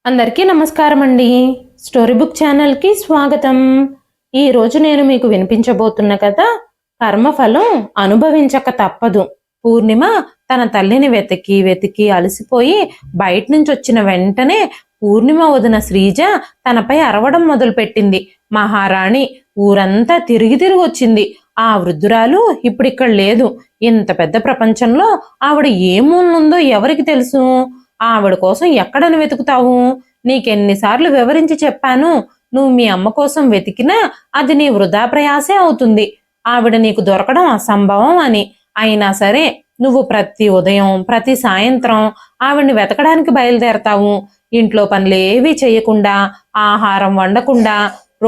అందరికీ నమస్కారం అండి. స్టోరీ బుక్ ఛానల్కి స్వాగతం. ఈరోజు నేను మీకు వినిపించబోతున్న కథ కర్మఫలం అనుభవించక తప్పదు. పూర్ణిమ తన తల్లిని వెతికి వెతికి అలసిపోయి బయట నుంచి వచ్చిన వెంటనే పూర్ణిమ వదిన శ్రీజ తనపై అరవడం మొదలుపెట్టింది. మహారాణి ఊరంతా తిరిగి తిరిగి వచ్చింది. ఆ వృద్ధురాలు ఇప్పుడిక్కడ లేదు. ఇంత పెద్ద ప్రపంచంలో ఆవిడ ఏ మూలనుందో ఎవరికి తెలుసు? ఆవిడ కోసం ఎక్కడని వెతుకుతావు? నీకెన్నిసార్లు వివరించి చెప్పాను, నువ్వు మీ అమ్మ కోసం వెతికినా అది నీ వృధా ప్రయాసే అవుతుంది. ఆవిడ నీకు దొరకడం అసంభవం అని. అయినా సరే నువ్వు ప్రతి ఉదయం ప్రతి సాయంత్రం ఆవిడ్ని వెతకడానికి బయలుదేరతావు. ఇంట్లో పనులేవీ చేయకుండా, ఆహారం వండకుండా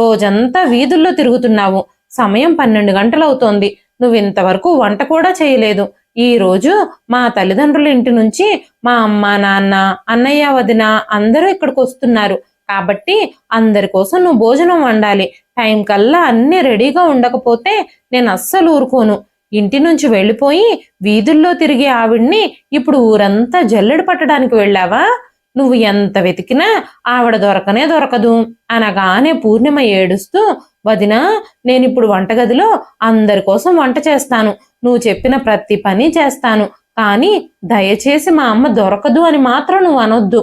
రోజంతా వీధుల్లో తిరుగుతున్నావు. సమయం 12 గంటలవుతోంది. నువ్వు ఇంతవరకు వంట కూడా చేయలేదు. ఈ రోజు మా తల్లిదండ్రుల ఇంటి నుంచి మా అమ్మ నాన్న అన్నయ్య వదిన అందరూ ఇక్కడికి వస్తున్నారు. కాబట్టి అందరి కోసం నువ్వు భోజనం వండాలి. టైం కల్లా అన్ని రెడీగా ఉండకపోతే నేను అస్సలు ఊరుకోను. ఇంటి నుంచి వెళ్ళిపోయి వీధుల్లో తిరిగే ఆవిడ్ని ఇప్పుడు ఊరంతా జల్లెడ పట్టడానికి వెళ్ళావా? నువ్వు ఎంత వెతికినా ఆవిడ దొరకనే దొరకదు అనగానే పూర్ణిమ ఏడుస్తూ, వదినా, నేనిప్పుడు వంటగదిలో అందరి కోసం వంట చేస్తాను. నువ్వు చెప్పిన ప్రతి పని చేస్తాను. కానీ దయచేసి మా అమ్మ దొరకదు అని మాత్రం నువ్వు అనొద్దు.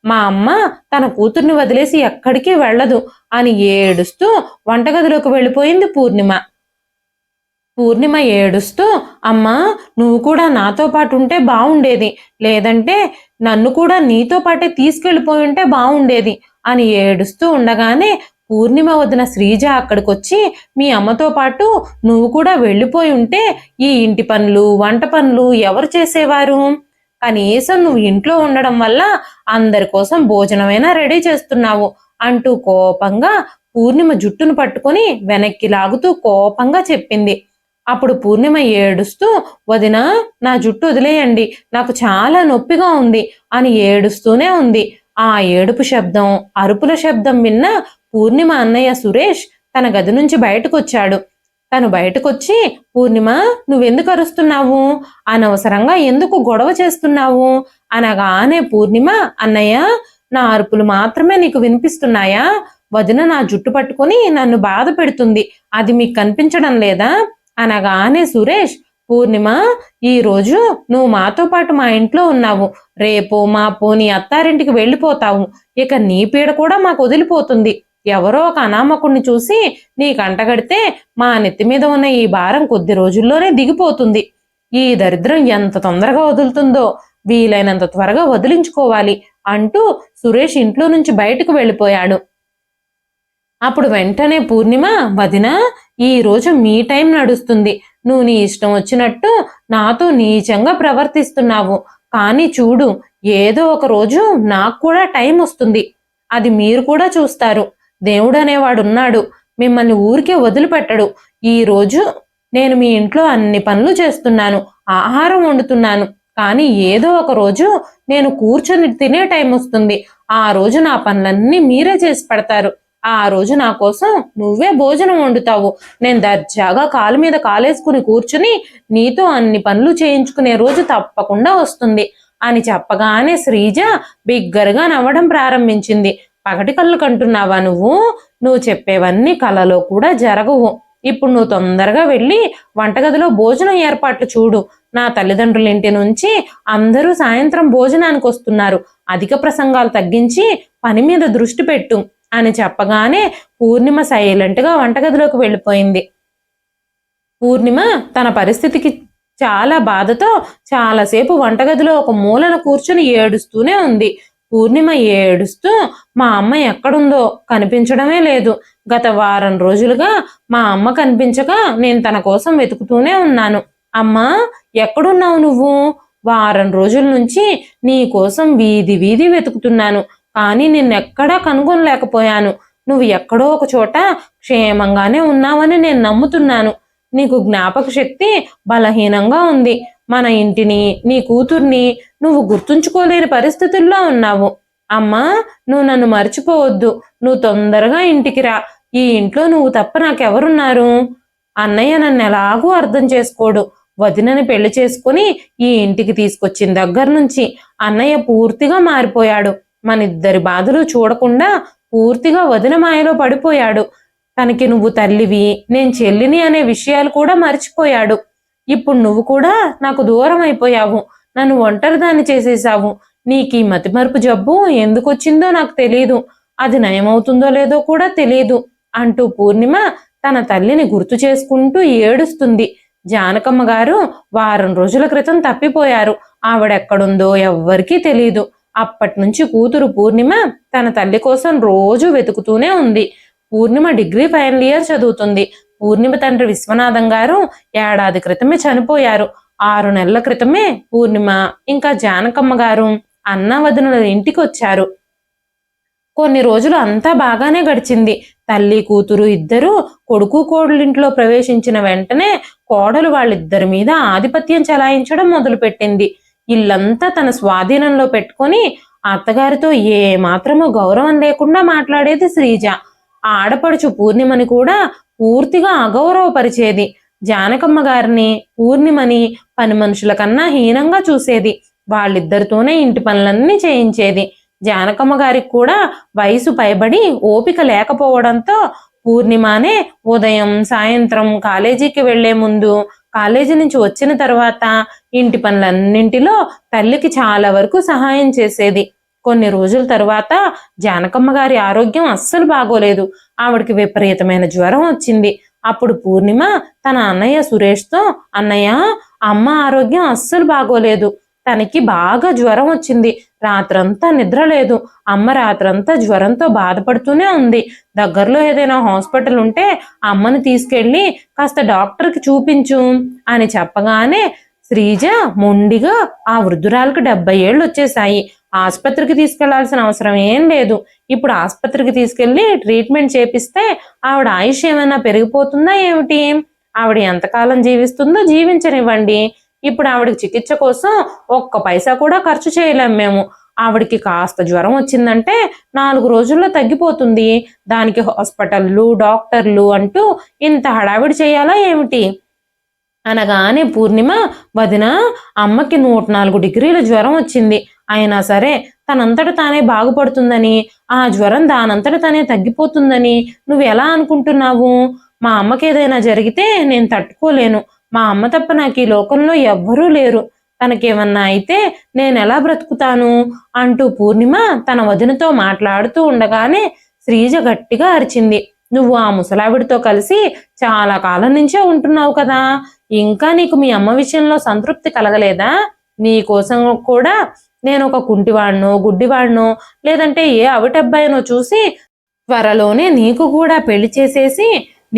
మా అమ్మ తన కూతుర్ని వదిలేసి ఎక్కడికి వెళ్ళదు అని ఏడుస్తూ వంటగదిలోకి వెళ్ళిపోయింది పూర్ణిమ. పూర్ణిమ ఏడుస్తూ, అమ్మా, నువ్వు కూడా నాతో పాటు ఉంటే బాగుండేది, లేదంటే నన్ను కూడా నీతో పాటే తీసుకెళ్ళిపోయి ఉంటే బాగుండేది అని ఏడుస్తూ ఉండగానే పూర్ణిమ వదిన శ్రీజ అక్కడికొచ్చి, మీ అమ్మతో పాటు నువ్వు కూడా వెళ్ళిపోయి ఉంటే ఈ ఇంటి పనులు వంట పనులు ఎవరు చేసేవారు? కనీసం నువ్వు ఇంట్లో ఉండడం వల్ల అందరి కోసం భోజనమైనా రెడీ చేస్తున్నావు అంటూ కోపంగా పూర్ణిమ జుట్టును పట్టుకొని వెనక్కి లాగుతూ కోపంగా చెప్పింది. అప్పుడు పూర్ణిమ ఏడుస్తూ, వదినా, నా జుట్టు వదిలేయండి, నాకు చాలా నొప్పిగా ఉంది అని ఏడుస్తూనే ఉంది. ఆ ఏడుపు శబ్దం, అరుపుల శబ్దం విన్న పూర్ణిమ అన్నయ్య సురేష్ తన గది నుంచి బయటకొచ్చాడు. తను బయటకొచ్చి, పూర్ణిమ, నువ్వెందుకు అరుస్తున్నావు? అనవసరంగా ఎందుకు గొడవ చేస్తున్నావు అనగానే పూర్ణిమ, అన్నయ్య, నా అరుపులు మాత్రమే నీకు వినిపిస్తున్నాయా? వదిన నా జుట్టు పట్టుకొని నన్ను బాధ పెడుతుంది, అది మీకు కనిపించడం లేదా అనగానే సురేష్, పూర్ణిమ, ఈరోజు నువ్వు మాతో పాటు మా ఇంట్లో ఉన్నావు. రేపో మాపో నీ అత్తారింటికి వెళ్ళిపోతావు. ఇక నీ పీడ కూడా మాకు వదిలిపోతుంది. ఎవరో ఒక అనామకుణ్ణి చూసి నీ కంటగడితే మా నెత్తి మీద ఉన్న ఈ భారం కొద్ది రోజుల్లోనే దిగిపోతుంది. ఈ దరిద్రం ఎంత తొందరగా వదులుతుందో, వీలైనంత త్వరగా వదిలించుకోవాలి అంటూ సురేష్ ఇంట్లో నుంచి బయటకు వెళ్ళిపోయాడు. అప్పుడు వెంటనే పూర్ణిమ, వదిన, ఈ రోజు మీ టైం నడుస్తుంది. నువ్వు నీ ఇష్టం వచ్చినట్టు నాతో నీచంగా ప్రవర్తిస్తున్నావు. కానీ చూడు, ఏదో ఒక రోజు నాకు కూడా టైం వస్తుంది. అది మీరు కూడా చూస్తారు. దేవుడు అనేవాడున్నాడు, మిమ్మల్ని ఊరికే వదిలిపెట్టడు. ఈ రోజు నేను మీ ఇంట్లో అన్ని పనులు చేస్తున్నాను, ఆహారం వండుతున్నాను. కానీ ఏదో ఒక రోజు నేను కూర్చొని తినే టైం వస్తుంది. ఆ రోజు నా పనులన్నీ మీరే చేసి పెడతారు. ఆ రోజు నా కోసం నువ్వే భోజనం వండుతావు. నేను దర్జాగా కాలు మీద కాలేసుకుని కూర్చుని నీతో అన్ని పనులు చేయించుకునే రోజు తప్పకుండా వస్తుంది అని చెప్పగానే శ్రీజ బిగ్గరగా నవ్వడం ప్రారంభించింది. పగటి కళ్ళు కంటున్నావా నువ్వు? నువ్వు చెప్పేవన్నీ కలలో కూడా జరగవు. ఇప్పుడు నువ్వు తొందరగా వెళ్ళి వంటగదిలో భోజనం ఏర్పాట్లు చూడు. నా తల్లిదండ్రుల ఇంటి నుంచి అందరూ సాయంత్రం భోజనానికి వస్తున్నారు. అధిక ప్రసంగాలు తగ్గించి పని మీద దృష్టి పెట్టు అని చెప్పగానే పూర్ణిమ సైలెంట్గా వంటగదిలోకి వెళ్ళిపోయింది. పూర్ణిమ తన పరిస్థితికి చాలా బాధతో చాలాసేపు వంటగదిలో ఒక మూలన కూర్చుని ఏడుస్తూనే ఉంది. పూర్ణిమ ఏడుస్తూ, మా అమ్మ ఎక్కడుందో కనిపించడమే లేదు. గత వారం రోజులుగా మా అమ్మ కనిపించక నేను తన కోసం వెతుకుతూనే ఉన్నాను. అమ్మా, ఎక్కడున్నావు నువ్వు? వారం రోజుల నుంచి నీ కోసం వీధి వీధి వెతుకుతున్నాను, కానీ నిన్నెక్కడా కనుగొనలేకపోయాను. నువ్వు ఎక్కడో ఒక చోట క్షేమంగానే ఉన్నావని నేను నమ్ముతున్నాను. నీకు జ్ఞాపక శక్తి బలహీనంగా ఉంది. మన ఇంటిని, నీ కూతుర్ని నువ్వు గుర్తుంచుకోలేని పరిస్థితుల్లో ఉన్నావు. అమ్మా, నువ్వు నన్ను మర్చిపోవద్దు. నువ్వు తొందరగా ఇంటికి రా. ఈ ఇంట్లో నువ్వు తప్ప నాకెవరున్నారు? అన్నయ్య నన్ను ఎలాగూ అర్థం చేసుకోడు. వదినని పెళ్లి చేసుకుని ఈ ఇంటికి తీసుకొచ్చిన దగ్గర నుంచి అన్నయ్య పూర్తిగా మారిపోయాడు. మనిద్దరి బాధలు చూడకుండా పూర్తిగా వదిన మాయలో పడిపోయాడు. తనకి నువ్వు తల్లివి, నేను చెల్లిని అనే విషయాలు కూడా మర్చిపోయాడు. ఇప్పుడు నువ్వు కూడా నాకు దూరం అయిపోయావు, నన్ను ఒంటరిదాన్ని చేసేశావు. నీకీ మతిమరుపు జబ్బు ఎందుకొచ్చిందో నాకు తెలీదు, అది నయమవుతుందో లేదో కూడా తెలీదు అంటూ పూర్ణిమ తన తల్లిని గుర్తు చేసుకుంటూ ఏడుస్తుంది. జానకమ్మ గారు వారం రోజుల క్రితం తప్పిపోయారు. ఆవిడెక్కడుందో ఎవ్వరికీ తెలీదు. అప్పటి నుంచి కూతురు పూర్ణిమ తన తల్లి కోసం రోజు వెతుకుతూనే ఉంది. పూర్ణిమ డిగ్రీ ఫైనల్ ఇయర్ చదువుతుంది. పూర్ణిమ తండ్రి విశ్వనాథం గారు ఏడాది క్రితమే చనిపోయారు. 6 నెలల క్రితమే పూర్ణిమ ఇంకా జానకమ్మ గారు అన్న వదినల ఇంటికి వచ్చారు. కొన్ని రోజులు అంతా బాగానే గడిచింది. తల్లి కూతురు ఇద్దరు కొడుకు కోడలింట్లో ప్రవేశించిన వెంటనే కోడలు వాళ్ళిద్దరి మీద ఆధిపత్యం చెలాయించడం మొదలుపెట్టింది. ఇల్లంతా తన స్వాధీనంలో పెట్టుకొని అత్తగారితో ఏ మాత్రమూ గౌరవం లేకుండా మాట్లాడేది శ్రీజ. ఆడపడుచు పూర్ణిమని కూడా పూర్తిగా అగౌరవపరిచేది. జానకమ్మ గారిని పూర్ణిమని పని మనుషుల కన్నా హీనంగా చూసేది. వాళ్ళిద్దరితోనే ఇంటి పనులన్నీ చేయించేది. జానకమ్మ గారికి కూడా వయసు పైబడి ఓపిక లేకపోవడంతో పూర్ణిమనే ఉదయం సాయంత్రం కాలేజీకి వెళ్లే ముందు, కాలేజీ నుంచి వచ్చిన తర్వాత ఇంటి పనులన్నింటిలో తల్లికి చాలా వరకు సహాయం చేసేది. కొన్ని రోజుల తరువాత జానకమ్మ గారి ఆరోగ్యం అస్సలు బాగోలేదు. ఆవిడకి విపరీతమైన జ్వరం వచ్చింది. అప్పుడు పూర్ణిమ తన అన్నయ్య సురేష్తో, అన్నయ్య, అమ్మ ఆరోగ్యం అస్సలు బాగోలేదు, తనకి బాగా జ్వరం వచ్చింది, రాత్రంతా నిద్ర లేదు, అమ్మ రాత్రంతా జ్వరంతో బాధపడుతూనే ఉంది, దగ్గరలో ఏదైనా హాస్పిటల్ ఉంటే అమ్మని తీసుకెళ్ళి కాస్త డాక్టర్కి చూపించు అని చెప్పగానే శ్రీజ మొండిగా ఆ వృద్ధురాలకు 70 ఏళ్ళు వచ్చేసాయి, ఆసుపత్రికి తీసుకెళ్లాల్సిన అవసరం ఏం లేదు, ఇప్పుడు ఆసుపత్రికి తీసుకెళ్లి ట్రీట్మెంట్ చేపిస్తే ఆవిడ ఆయుష్ ఏమైనా పెరిగిపోతుందా ఏమిటి, ఆవిడ ఎంతకాలం జీవిస్తుందో జీవించనివ్వండి, ఇప్పుడు ఆవిడకి చికిత్స కోసం ఒక్క పైసా కూడా ఖర్చు చేయలేం మేము, ఆవిడికి కాస్త జ్వరం వచ్చిందంటే 4 రోజుల్లో తగ్గిపోతుంది, దానికి హాస్పిటళ్ళు డాక్టర్లు అంటూ ఇంత హడావిడి చేయాలా ఏమిటి అనగానే పూర్ణిమ, వదిన, అమ్మకి 104 డిగ్రీల జ్వరం వచ్చింది, అయినా సరే తనంతట తానే బాగుపడుతుందని, ఆ జ్వరం దానంతట తానే తగ్గిపోతుందని నువ్వు ఎలా అనుకుంటున్నావు? మా అమ్మకి ఏదైనా జరిగితే నేను తట్టుకోలేను, మా అమ్మ తప్ప నాకు ఈ లోకంలో ఎవ్వరూ లేరు, తనకేమన్నా అయితే నేను ఎలా బ్రతుకుతాను అంటూ పూర్ణిమ తన వదినతో మాట్లాడుతూ ఉండగానే శ్రీజ గట్టిగా అరిచింది, నువ్వు ఆ ముసలావిడితో కలిసి చాలా కాలం నుంచే ఉంటున్నావు కదా, ఇంకా నీకు మీ అమ్మ విషయంలో సంతృప్తి కలగలేదా? నీ కోసం కూడా నేను ఒక కుంటివాడినో గుడ్డివాడినో లేదంటే ఏ అవిటబ్బాయినో చూసి త్వరలోనే నీకు కూడా పెళ్లి చేసేసి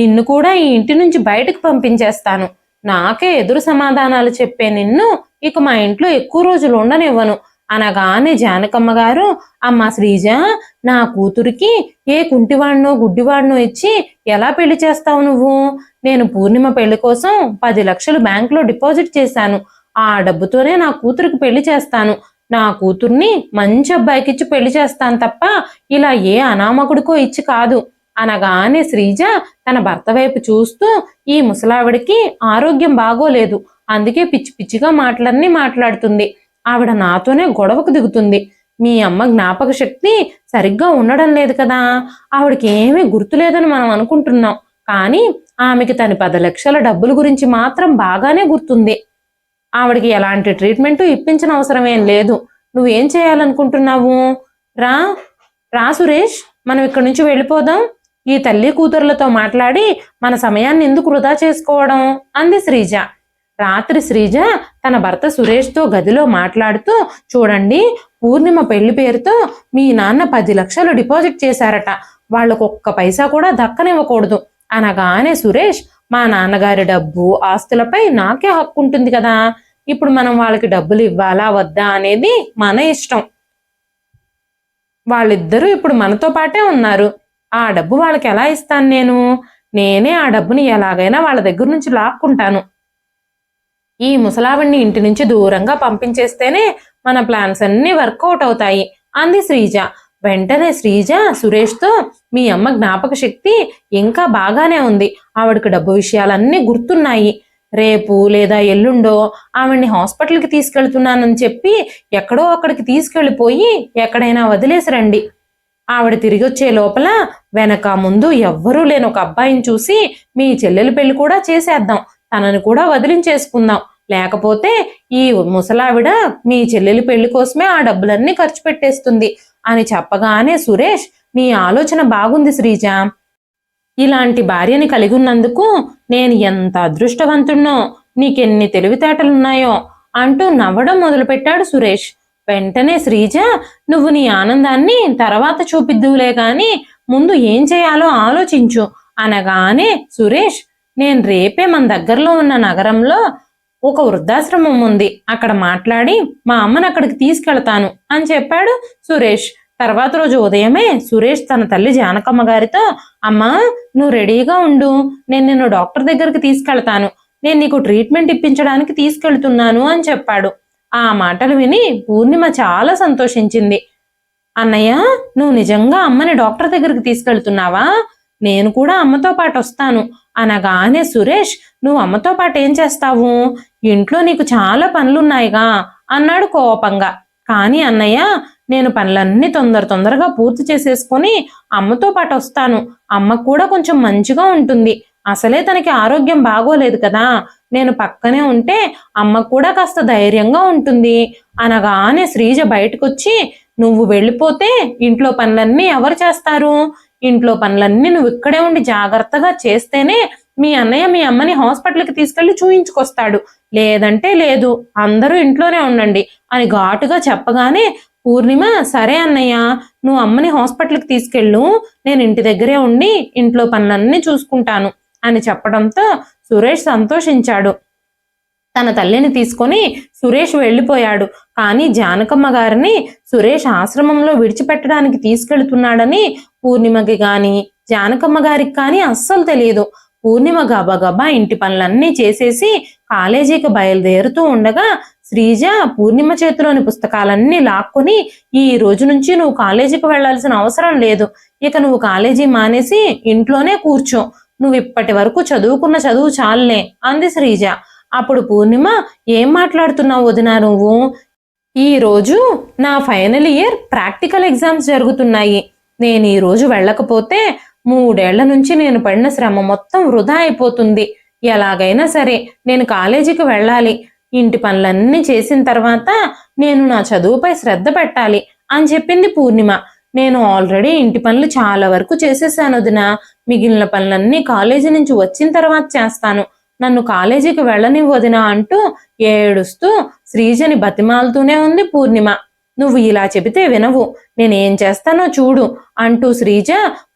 నిన్ను కూడా ఈ ఇంటి నుంచి బయటకు పంపించేస్తాను, నాకే ఎదురు సమాధానాలు చెప్పే నిన్ను ఇక మా ఇంట్లో ఎక్కువ రోజులు ఉండనివ్వను అనగానే జానకమ్మ గారు, అమ్మ శ్రీజ, నా కూతురికి ఏ కుంటివాడినో గుడ్డివాడినో ఇచ్చి ఎలా పెళ్లి చేస్తావు నువ్వు? నేను పూర్ణిమ పెళ్లి కోసం 10 లక్షలు బ్యాంకులో డిపాజిట్ చేశాను, ఆ డబ్బుతోనే నా కూతురికి పెళ్లి చేస్తాను, నా కూతుర్ని మంచి అబ్బాయికి ఇచ్చి పెళ్లి చేస్తాను తప్ప ఇలా ఏ అనామకుడికో ఇచ్చి కాదు అనగానే శ్రీజ తన భర్త వైపు చూస్తూ, ఈ ముసలావిడికి ఆరోగ్యం బాగోలేదు, అందుకే పిచ్చి పిచ్చిగా మాటలన్నీ మాట్లాడుతుంది, ఆవిడ నాతోనే గొడవకు దిగుతుంది, మీ అమ్మ జ్ఞాపక శక్తి సరిగ్గా ఉండడం లేదు కదా, ఆవిడకి ఏమీ గుర్తులేదని మనం అనుకుంటున్నాం, కానీ ఆమెకి తన 10 లక్షల డబ్బుల గురించి మాత్రం బాగానే గుర్తుంది, ఆవిడకి ఎలాంటి ట్రీట్మెంట్ ఇప్పించిన అవసరం ఏం లేదు, నువ్వేం చేయాలనుకుంటున్నావు? రా రా సురేష్, మనం ఇక్కడి నుంచి వెళ్ళిపోదాం, ఈ తల్లి కూతురులతో మాట్లాడి మన సమయాన్ని ఎందుకు వృధా చేసుకోవడం అంది శ్రీజ. రాత్రి శ్రీజ తన భర్త సురేష్తో గదిలో మాట్లాడుతూ, చూడండి, పూర్ణిమ పెళ్లి పేరుతో మీ నాన్న 10 లక్షలు డిపాజిట్ చేశారట, వాళ్ళకు ఒక్క పైసా కూడా దక్కనివ్వకూడదు అనగానే సురేష్, మా నాన్నగారి డబ్బు ఆస్తులపై నాకే హక్కు ఉంటుంది కదా, ఇప్పుడు మనం వాళ్ళకి డబ్బులు ఇవ్వాలా వద్దా అనేది మన ఇష్టం, వాళ్ళిద్దరూ ఇప్పుడు మనతో పాటే ఉన్నారు, ఆ డబ్బు వాళ్ళకి ఎలా ఇస్తాను నేనే ఆ డబ్బుని ఎలాగైనా వాళ్ళ దగ్గర నుంచి లాక్కుంటాను, ఈ ముసలావిడిని ఇంటి నుంచి దూరంగా పంపించేస్తేనే మన ప్లాన్స్ అన్నీ వర్కౌట్ అవుతాయి అంది శ్రీజ. వెంటనే శ్రీజ సురేష్తో, మీ అమ్మ జ్ఞాపక శక్తి ఇంకా బాగానే ఉంది, ఆవిడకి డబ్బు విషయాలన్నీ గుర్తున్నాయి, రేపు లేదా ఎల్లుండో ఆవిడ్ని హాస్పిటల్కి తీసుకెళ్తున్నానని చెప్పి ఎక్కడో అక్కడికి తీసుకెళ్ళిపోయి ఎక్కడైనా వదిలేసి రండి. ఆవిడ తిరిగి వచ్చే లోపల వెనక ముందు ఎవ్వరూ లేని ఒక అబ్బాయిని చూసి మీ చెల్లెలి పెళ్లి కూడా చేసేద్దాం, తనని కూడా వదిలించేసుకుందాం. లేకపోతే ఈ ముసలావిడ మీ చెల్లెలి పెళ్లి కోసమే ఆ డబ్బులన్నీ ఖర్చు పెట్టేస్తుంది అని చెప్పగానే సురేష్, నీ ఆలోచన బాగుంది శ్రీజ. ఇలాంటి భార్యని కలిగి ఉన్నందుకు నేను ఎంత అదృష్టవంతుణ్ణో, నీకెన్ని తెలివితేటలున్నాయో అంటూ నవ్వడం మొదలుపెట్టాడు సురేష్. వెంటనే శ్రీజ, నువ్వు నీ ఆనందాన్ని తర్వాత చూపిద్దువులే గాని ముందు ఏం చేయాలో ఆలోచించు అనగానే సురేష్, నేను రేపే మన దగ్గరలో ఉన్న నగరంలో ఒక వృద్ధాశ్రమం ఉంది, అక్కడ మాట్లాడి మా అమ్మని అక్కడికి తీసుకెళ్తాను అని చెప్పాడు సురేష్. తర్వాత రోజు ఉదయమే సురేష్ తన తల్లి జానకమ్మ గారితో, అమ్మా నువ్వు రెడీగా ఉండు, నేను నిన్ను డాక్టర్ దగ్గరికి తీసుకెళ్తాను, నేను నీకు ట్రీట్మెంట్ ఇప్పించడానికి తీసుకెళ్తున్నాను అని చెప్పాడు. ఆ మాటలు విని పూర్ణిమ చాలా సంతోషించింది. అన్నయ్య, నువ్వు నిజంగా అమ్మని డాక్టర్ దగ్గరికి తీసుకెళ్తున్నావా? నేను కూడా అమ్మతో పాటు వస్తాను అనగానే సురేష్, నువ్వు అమ్మతో పాటు ఏం చేస్తావు? ఇంట్లో నీకు చాలా పనులున్నాయిగా అన్నాడు కోపంగా. కానీ అన్నయ్య, నేను పనులన్నీ తొందరగా పూర్తి చేసేసుకొని అమ్మతో పాటు వస్తాను, అమ్మ కూడా కొంచెం మంచిగా ఉంటుంది, అసలే తనకి ఆరోగ్యం బాగోలేదు కదా, నేను పక్కనే ఉంటే అమ్మ కూడా కాస్త ధైర్యంగా ఉంటుంది అనగానే శ్రీజ బయటకొచ్చి, నువ్వు వెళ్ళిపోతే ఇంట్లో పనులన్నీ ఎవరు చేస్తారు? ఇంట్లో పనులన్నీ నువ్వు ఇక్కడే ఉండి జాగ్రత్తగా చేస్తేనే మీ అన్నయ్య మీ అమ్మని హాస్పిటల్కి తీసుకెళ్లి చూయించుకొస్తాడు, లేదంటే లేదు, అందరూ ఇంట్లోనే ఉండండి అని ఘాటుగా చెప్పగానే పూర్ణిమ, సరే అన్నయ్య, నువ్వు అమ్మని హాస్పిటల్కి తీసుకెళ్ళు, నేను ఇంటి దగ్గరే ఉండి ఇంట్లో పనులన్నీ చూసుకుంటాను అని చెప్పడంతో సురేష్ సంతోషించాడు. తన తల్లిని తీసుకొని సురేష్ వెళ్ళిపోయాడు. కానీ జానకమ్మ గారిని సురేష్ ఆశ్రమంలో విడిచిపెట్టడానికి తీసుకెళ్తున్నాడని పూర్ణిమకి గాని జానకమ్మ గారికి కానీ అస్సలు తెలియదు. పూర్ణిమ గబగబా ఇంటి పనులన్నీ చేసేసి కాలేజీకి బయలుదేరుతూ ఉండగా శ్రీజ పూర్ణిమ చేతిలోని పుస్తకాలన్నీ లాక్కొని, ఈ రోజు నుంచి నువ్వు కాలేజీకి వెళ్లాల్సిన అవసరం లేదు, ఇక నువ్వు కాలేజీ మానేసి ఇంట్లోనే కూర్చో, నువ్వు ఇప్పటి వరకు చదువుకున్న చదువు చాలులే అంది శ్రీజ. అప్పుడు పూర్ణిమ, ఏం మాట్లాడుతున్నావు వదినా నువ్వు? ఈ రోజు నా ఫైనల్ ఇయర్ ప్రాక్టికల్ ఎగ్జామ్స్ జరుగుతున్నాయి, నేను ఈ రోజు వెళ్ళకపోతే 3 ఏళ్ల నుంచి నేను పడిన శ్రమ మొత్తం వృధా అయిపోతుంది, ఎలాగైనా సరే నేను కాలేజీకి వెళ్ళాలి, ఇంటి పనులన్నీ చేసిన తర్వాత నేను నా చదువుపై శ్రద్ధ పెట్టాలి అని చెప్పింది పూర్ణిమ. నేను ఆల్రెడీ ఇంటి పనులు చాలా వరకు చేసేసాను వదినా, మిగిలిన పనులన్నీ కాలేజీ నుంచి వచ్చిన తర్వాత చేస్తాను, నన్ను కాలేజీకి వెళ్ళనివ్వు వదినా అంటూ ఏడుస్తూ శ్రీజని బతిమాలుతూనే ఉంది పూర్ణిమ. నువ్వు ఇలా చెబితే వినవు, నేనేం చేస్తానో చూడు అంటూ శ్రీజ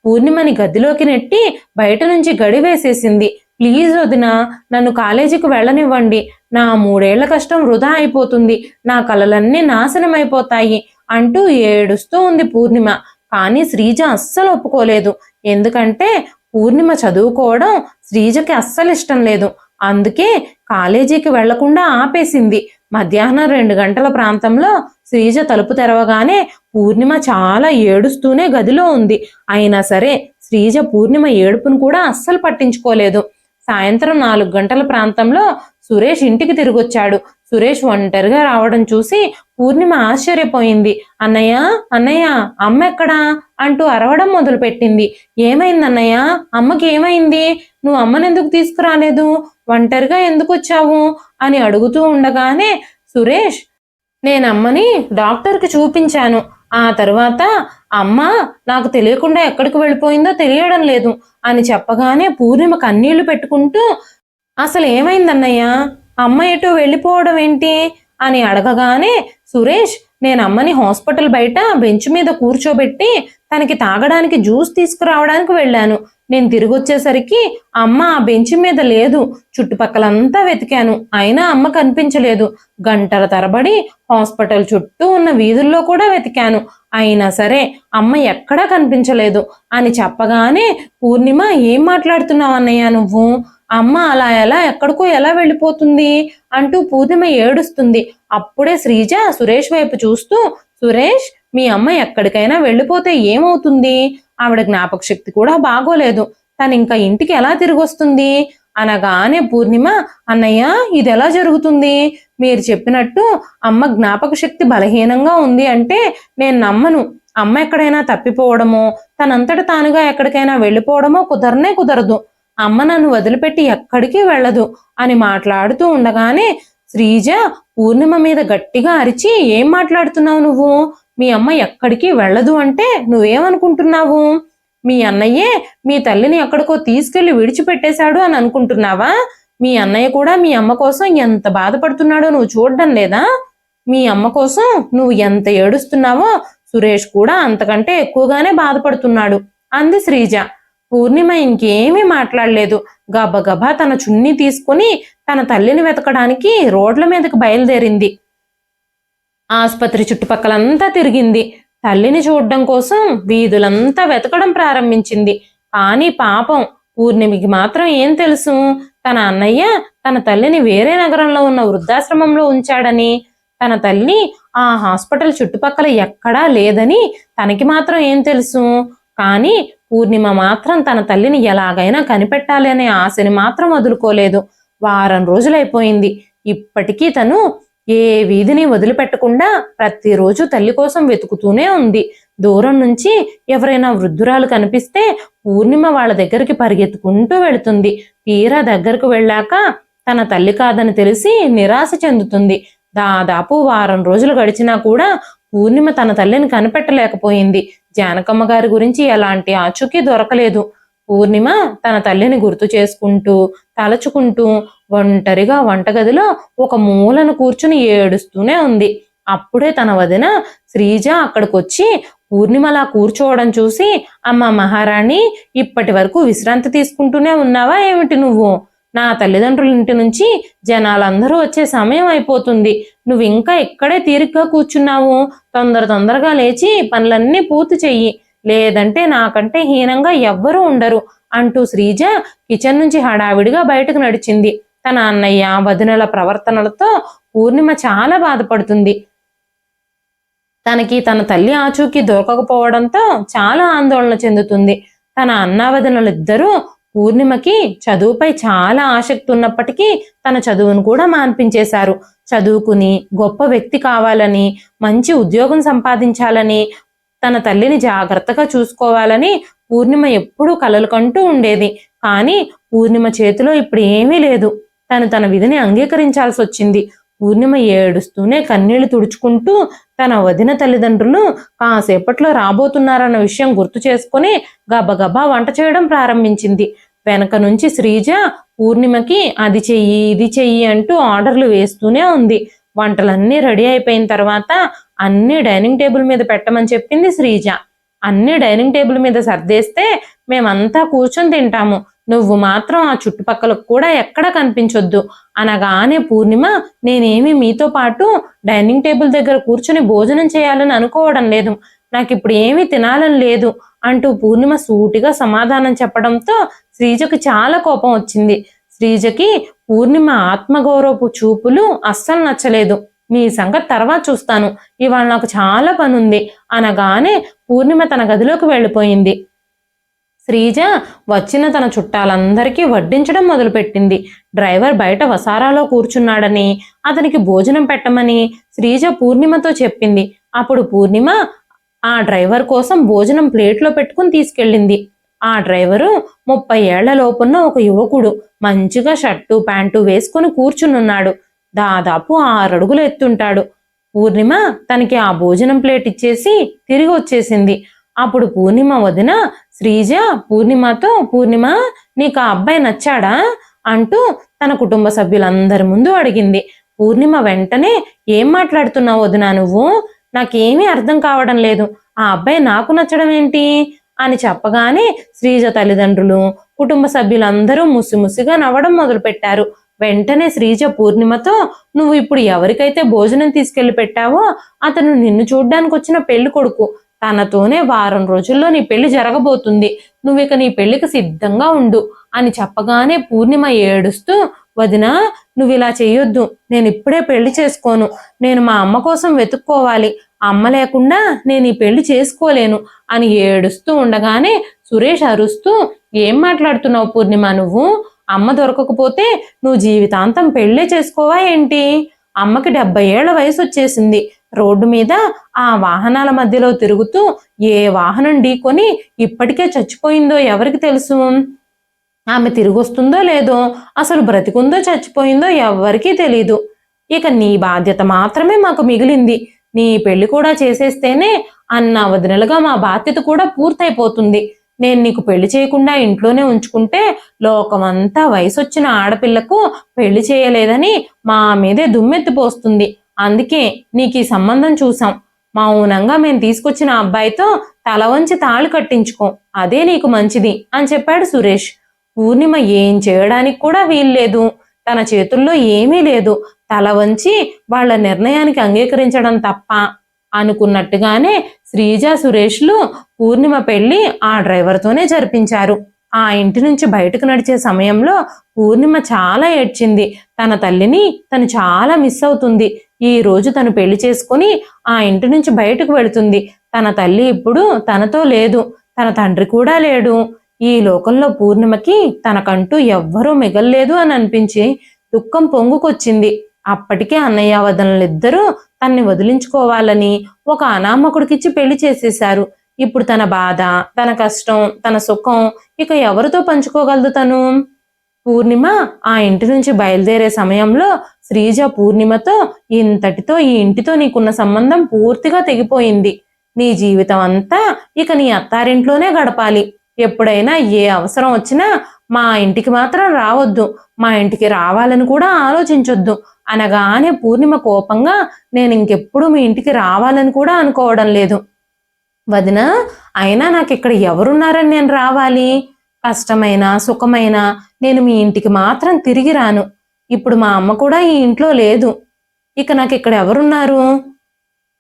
పూర్ణిమని గదిలోకి నెట్టి బయట నుంచి గడి వేసేసింది. ప్లీజ్ వదినా, నన్ను కాలేజీకి వెళ్ళనివ్వండి, నా 3 ఏళ్ల కష్టం వృధా అయిపోతుంది, నా కలలన్నీ నాశనమైపోతాయి అంటూ ఏడుస్తూ ఉంది పూర్ణిమ. కానీ శ్రీజ అస్సలు ఒప్పుకోలేదు. ఎందుకంటే పూర్ణిమ చదువుకోవడం శ్రీజకి అస్సలు ఇష్టం లేదు. అందుకే కాలేజీకి వెళ్లకుండా ఆపేసింది. మధ్యాహ్నం 2 గంటల ప్రాంతంలో శ్రీజ తలుపు తెరవగానే పూర్ణిమ చాలా ఏడుస్తూనే గదిలో ఉంది. అయినా సరే శ్రీజ పూర్ణిమ ఏడుపును కూడా అస్సలు పట్టించుకోలేదు. సాయంత్రం 4 గంటల ప్రాంతంలో సురేష్ ఇంటికి తిరిగొచ్చాడు. సురేష్ ఒంటరిగా రావడం చూసి పూర్ణిమ ఆశ్చర్యపోయింది. అన్నయ్య, అన్నయ్య, అమ్మ ఎక్కడా అంటూ అరవడం మొదలుపెట్టింది. ఏమైంది అన్నయ్య, అమ్మకి ఏమైంది? నువ్వు అమ్మనెందుకు తీసుకురాలేదు? ఒంటరిగా ఎందుకు వచ్చావు అని అడుగుతూ ఉండగానే సురేష్, నేనమ్మని డాక్టర్కి చూపించాను, ఆ తర్వాత అమ్మ నాకు తెలియకుండా ఎక్కడికి వెళ్ళిపోయిందో తెలియడం లేదు అని చెప్పగానే పూర్ణిమ కన్నీళ్లు పెట్టుకుంటూ, అసలు ఏమైందన్నయ్య, అమ్మ ఎటో వెళ్ళిపోవడం ఏంటి అని అడగగానే సురేష్, నేను అమ్మని హాస్పిటల్ బయట బెంచ్ మీద కూర్చోబెట్టి తనకి తాగడానికి జ్యూస్ తీసుకురావడానికి వెళ్ళాను. నేను తిరిగి వచ్చేసరికి అమ్మ ఆ బెంచ్ మీద లేదు. చుట్టుపక్కలంతా వెతికాను, అయినా అమ్మ కనిపించలేదు. గంటల తరబడి హాస్పిటల్ చుట్టూ ఉన్న వీధుల్లో కూడా వెతికాను, అయినా సరే అమ్మ ఎక్కడా కనిపించలేదు అని చెప్పగానే పూర్ణిమ, ఏం మాట్లాడుతున్నావు అన్నయ్య నువ్వు? అమ్మ అలా ఎక్కడికో ఎలా వెళ్ళిపోతుంది అంటూ పూర్ణిమ ఏడుస్తుంది. అప్పుడే శ్రీజ సురేష్ వైపు చూస్తూ, సురేష్, మీ అమ్మ ఎక్కడికైనా వెళ్ళిపోతే ఏమవుతుంది? ఆవిడ జ్ఞాపక శక్తి కూడా బాగోలేదు, తను ఇంకా ఇంటికి ఎలా తిరిగి వస్తుంది అనగానే పూర్ణిమ, అన్నయ్య ఇది ఎలా జరుగుతుంది? మీరు చెప్పినట్టు అమ్మ జ్ఞాపక శక్తి బలహీనంగా ఉంది అంటే నేను నమ్మను. అమ్మ ఎక్కడైనా తప్పిపోవడమో తనంతట తానుగా ఎక్కడికైనా వెళ్ళిపోవడమో కుదరదు. అమ్మ నన్ను వదిలిపెట్టి ఎక్కడికి వెళ్ళదు అని మాట్లాడుతూ ఉండగానే శ్రీజ పూర్ణిమ మీద గట్టిగా అరిచి, ఏం మాట్లాడుతున్నావు నువ్వు? మీ అమ్మ ఎక్కడికి వెళ్ళదు అంటే నువ్వేమనుకుంటున్నావు? మీ అన్నయ్యే మీ తల్లిని ఎక్కడికో తీసుకెళ్లి విడిచిపెట్టేశాడు అని అనుకుంటున్నావా? మీ అన్నయ్య కూడా మీ అమ్మ కోసం ఎంత బాధపడుతున్నాడో నువ్వు చూడడం లేదా? మీ అమ్మ కోసం నువ్వు ఎంత ఏడుస్తున్నావో సురేష్ కూడా అంతకంటే ఎక్కువగానే బాధపడుతున్నాడు అంది శ్రీజ. పూర్ణిమ ఇంకేమీ మాట్లాడలేదు. గబగబా తన చున్నీ తీసుకుని తన తల్లిని వెతకడానికి రోడ్ల మీదకి బయలుదేరింది. ఆసుపత్రి చుట్టుపక్కలంతా తిరిగింది. తల్లిని చూడడం కోసం వీధులంతా వెతకడం ప్రారంభించింది. కానీ పాపం పూర్ణిమకి మాత్రం ఏం తెలుసు, తన అన్నయ్య తన తల్లిని వేరే నగరంలో ఉన్న వృద్ధాశ్రమంలో ఉంచాడని, తన తల్లి ఆ హాస్పిటల్ చుట్టుపక్కల ఎక్కడా లేదని తనకి మాత్రం ఏం తెలుసు. కానీ పూర్ణిమ మాత్రం తన తల్లిని ఎలాగైనా కనిపెట్టాలి అనే ఆశని మాత్రం వదులుకోలేదు. వారం రోజులైపోయింది. ఇప్పటికీ తను ఏ వీధిని వదిలిపెట్టకుండా ప్రతిరోజు తల్లి కోసం వెతుకుతూనే ఉంది. దూరం నుంచి ఎవరైనా వృద్ధురాలు కనిపిస్తే పూర్ణిమ వాళ్ళ దగ్గరికి పరిగెత్తుకుంటూ వెళుతుంది. తీరా దగ్గరకు వెళ్ళాక తన తల్లి కాదని తెలిసి నిరాశ చెందుతుంది. దాదాపు వారం రోజులు గడిచినా కూడా పూర్ణిమ తన తల్లిని కనిపెట్టలేకపోయింది. జానకమ్మ గారి గురించి ఎలాంటి ఆచూకీ దొరకలేదు. పూర్ణిమ తన తల్లిని గుర్తు చేసుకుంటూ తలచుకుంటూ ఒంటరిగా వంటగదిలో ఒక మూలను కూర్చుని ఏడుస్తూనే ఉంది. అప్పుడే తన వదిన శ్రీజ అక్కడికొచ్చి పూర్ణిమలా కూర్చోవడం చూసి, అమ్మ మహారాణి, ఇప్పటి వరకు విశ్రాంతి తీసుకుంటూనే ఉన్నావా ఏమిటి నువ్వు? నా తల్లిదండ్రుల ఇంటి నుంచి జనాలందరూ వచ్చే సమయం అయిపోతుంది. నువ్వు ఇంకా ఇక్కడే తీరిగ్గా కూర్చున్నావు. తొందరగా లేచి పనులన్నీ పూర్తి చెయ్యి, లేదంటే నాకంటే హీనంగా ఎవ్వరూ ఉండరు అంటూ శ్రీజ కిచెన్ నుంచి హడావిడిగా బయటకు నడిచింది. తన అన్నయ్య వదినల ప్రవర్తనలతో పూర్ణిమ చాలా బాధపడుతుంది. తనకి తన తల్లి ఆచూకీ దొరకకపోవడంతో చాలా ఆందోళన చెందుతుంది. తన అన్న వదినలిద్దరూ పూర్ణిమకి చదువుపై చాలా ఆసక్తి ఉన్నప్పటికీ తన చదువును కూడా మాన్పించేశారు. చదువుకుని గొప్ప వ్యక్తి కావాలని, మంచి ఉద్యోగం సంపాదించాలని, తన తల్లిని జాగ్రత్తగా చూసుకోవాలని పూర్ణిమ ఎప్పుడూ కలలు కంటూ ఉండేది. కానీ పూర్ణిమ చేతిలో ఇప్పుడు ఏమీ లేదు. తన విధిని అంగీకరించాల్సి వచ్చింది. పూర్ణిమ ఏడుస్తూనే కన్నీళ్లు తుడుచుకుంటూ తన వదిన తల్లిదండ్రులు కాసేపట్లో రాబోతున్నారన్న విషయం గుర్తు చేసుకుని గబగబా వంట చేయడం ప్రారంభించింది. వెనక నుంచి శ్రీజ పూర్ణిమకి అది చెయ్యి ఇది చెయ్యి అంటూ ఆర్డర్లు వేస్తూనే ఉంది. వంటలన్నీ రెడీ అయిపోయిన తర్వాత అన్ని డైనింగ్ టేబుల్ మీద పెట్టమని చెప్పింది శ్రీజ. అన్ని డైనింగ్ టేబుల్ మీద సర్దేస్తే మేమంతా కూర్చొని తింటాము, నువ్వు మాత్రం ఆ చుట్టుపక్కలకు కూడా ఎక్కడ కనిపించొద్దు అనగానే పూర్ణిమ, నేనేమి మీతో పాటు డైనింగ్ టేబుల్ దగ్గర కూర్చుని భోజనం చేయాలని అనుకోవడం లేదు, నాకు ఇప్పుడు ఏమీ తినాలని లేదు అంటూ పూర్ణిమ సూటిగా సమాధానం చెప్పడంతో శ్రీజకి చాలా కోపం వచ్చింది. శ్రీజకి పూర్ణిమ ఆత్మగౌరవపు చూపులు అస్సలు నచ్చలేదు. మీ సంగతి తర్వాత చూస్తాను, ఇవాళ నాకు చాలా పనుంది అనగానే పూర్ణిమ తన గదిలోకి వెళ్ళిపోయింది. శ్రీజ వచ్చిన తన చుట్టాలందరికీ వడ్డించడం మొదలుపెట్టింది. డ్రైవర్ బయట వసారాలో కూర్చున్నాడని, అతనికి భోజనం పెట్టమని శ్రీజ పూర్ణిమతో చెప్పింది. అప్పుడు పూర్ణిమ ఆ డ్రైవర్ కోసం భోజనం ప్లేట్లో పెట్టుకుని తీసుకెళ్ళింది. ఆ డ్రైవరు 30 ఏళ్ల లోపున్న ఒక యువకుడు. మంచిగా షర్టు ప్యాంటు వేసుకుని కూర్చునున్నాడు. దాదాపు 6 అడుగులు ఎత్తుంటాడు. పూర్ణిమ తనకి ఆ భోజనం ప్లేట్ ఇచ్చేసి తిరిగి వచ్చేసింది. అప్పుడు పూర్ణిమ వదిన శ్రీజ పూర్ణిమతో, పూర్ణిమ నీకు ఆ అబ్బాయి నచ్చాడా అంటూ తన కుటుంబ సభ్యులందరి ముందు అడిగింది. పూర్ణిమ వెంటనే, ఏం మాట్లాడుతున్నావు వదిన నువ్వు? నాకేమీ అర్థం కావడం లేదు, ఆ అబ్బాయి నాకు నచ్చడం ఏంటి అని చెప్పగానే శ్రీజ తల్లిదండ్రులు కుటుంబ సభ్యులందరూ ముసిముసిగా నవ్వడం మొదలుపెట్టారు. వెంటనే శ్రీజ పూర్ణిమతో, నువ్వు ఇప్పుడు ఎవరికైతే భోజనం తీసుకెళ్లి పెట్టావో అతను నిన్ను చూడ్డానికి వచ్చిన పెళ్లి కొడుకు, తనతోనే వారం రోజుల్లో నీ పెళ్లి జరగబోతుంది, నువ్విక నీ పెళ్లికి సిద్ధంగా ఉండు అని చెప్పగానే పూర్ణిమ ఏడుస్తూ, వదినా నువ్వు ఇలా చెయ్యొద్దు, నేను ఇప్పుడే పెళ్లి చేసుకోను, నేను మా అమ్మ కోసం వెతుక్కోవాలి, అమ్మ లేకుండా నేను ఈ పెళ్లి చేసుకోలేను అని ఏడుస్తూ ఉండగానే సురేష్ అరుస్తూ, ఏం మాట్లాడుతున్నావు పూర్ణిమ నువ్వు? అమ్మ దొరకకపోతే నువ్వు జీవితాంతం పెళ్ళే చేసుకోవా ఏంటి? అమ్మకి 70 ఏళ్ల వయసు వచ్చేసింది. రోడ్డు మీద ఆ వాహనాల మధ్యలో తిరుగుతూ ఏ వాహనం ఢీకొని ఇప్పటికే చచ్చిపోయిందో ఎవరికి తెలుసు? ఆమె తిరిగొస్తుందో లేదో, అసలు బ్రతికుందో చచ్చిపోయిందో ఎవ్వరికీ తెలీదు. ఇక నీ బాధ్యత మాత్రమే మాకు మిగిలింది. నీ పెళ్లి కూడా చేసేస్తేనే అన్న వదినలుగా మా బాధ్యత కూడా పూర్తయిపోతుంది. నేను నీకు పెళ్లి చేయకుండా ఇంట్లోనే ఉంచుకుంటే లోకమంతా వయసొచ్చిన ఆడపిల్లకు పెళ్లి చేయలేదని మా మీదే దుమ్మెత్తిపోస్తుంది. అందుకే నీకు ఈ సంబంధం చూసాం. మౌనంగా మేము తీసుకొచ్చిన అబ్బాయితో తల వంచి తాళి కట్టించుకో, అదే నీకు మంచిది అని చెప్పాడు సురేష్. పూర్ణిమ ఏం చేయడానికి కూడా వీల్లేదు. తన చేతుల్లో ఏమీ లేదు. తల వంచి వాళ్ల నిర్ణయానికి అంగీకరించడం తప్ప. అనుకున్నట్టుగానే శ్రీజ సురేష్లు పూర్ణిమ పెళ్లి ఆ డ్రైవర్తోనే జరిపించారు. ఆ ఇంటి నుంచి బయటకు నడిచే సమయంలో పూర్ణిమ చాలా ఏడ్చింది. తన తల్లిని తను చాలా మిస్ అవుతుంది. ఈ రోజు తను పెళ్లి చేసుకుని ఆ ఇంటి నుంచి బయటకు వెళుతుంది. తన తల్లి ఇప్పుడు తనతో లేదు. తన తండ్రి కూడా లేడు. ఈ లోకంలో పూర్ణిమకి తనకంటూ ఎవ్వరూ మిగల్లేదు అని అనిపించి దుఃఖం పొంగుకొచ్చింది. అప్పటికే అన్నయ్య వదనలిద్దరూ తన్ని వదిలించుకోవాలని ఒక అనామకుడికిచ్చి పెళ్లి చేసేశారు. ఇప్పుడు తన బాధ, తన కష్టం, తన సుఖం ఇక ఎవరితో పంచుకోగలదు తను? పూర్ణిమ ఆ ఇంటి నుంచి బయలుదేరే సమయంలో శ్రీజ పూర్ణిమతో, ఇంతటితో ఈ ఇంటితో నీకున్న సంబంధం పూర్తిగా తెగిపోయింది. నీ జీవితం అంతా ఇక నీ అత్తారింట్లోనే గడపాలి. ఎప్పుడైనా ఏ అవసరం వచ్చినా మా ఇంటికి మాత్రం రావద్దు. మా ఇంటికి రావాలని కూడా ఆలోచించొద్దు అనగానే పూర్ణిమ కోపంగా, నేను ఇంకెప్పుడు మీ ఇంటికి రావాలని కూడా అనుకోవడం లేదు వదిన. అయినా నాకు ఇక్కడ ఎవరున్నారని నేను రావాలి? కష్టమైనా సుఖమైనా నేను మీ ఇంటికి మాత్రం తిరిగి రాను. ఇప్పుడు మా అమ్మ కూడా ఈ ఇంట్లో లేదు. ఇక నాకు ఇక్కడ ఎవరున్నారు?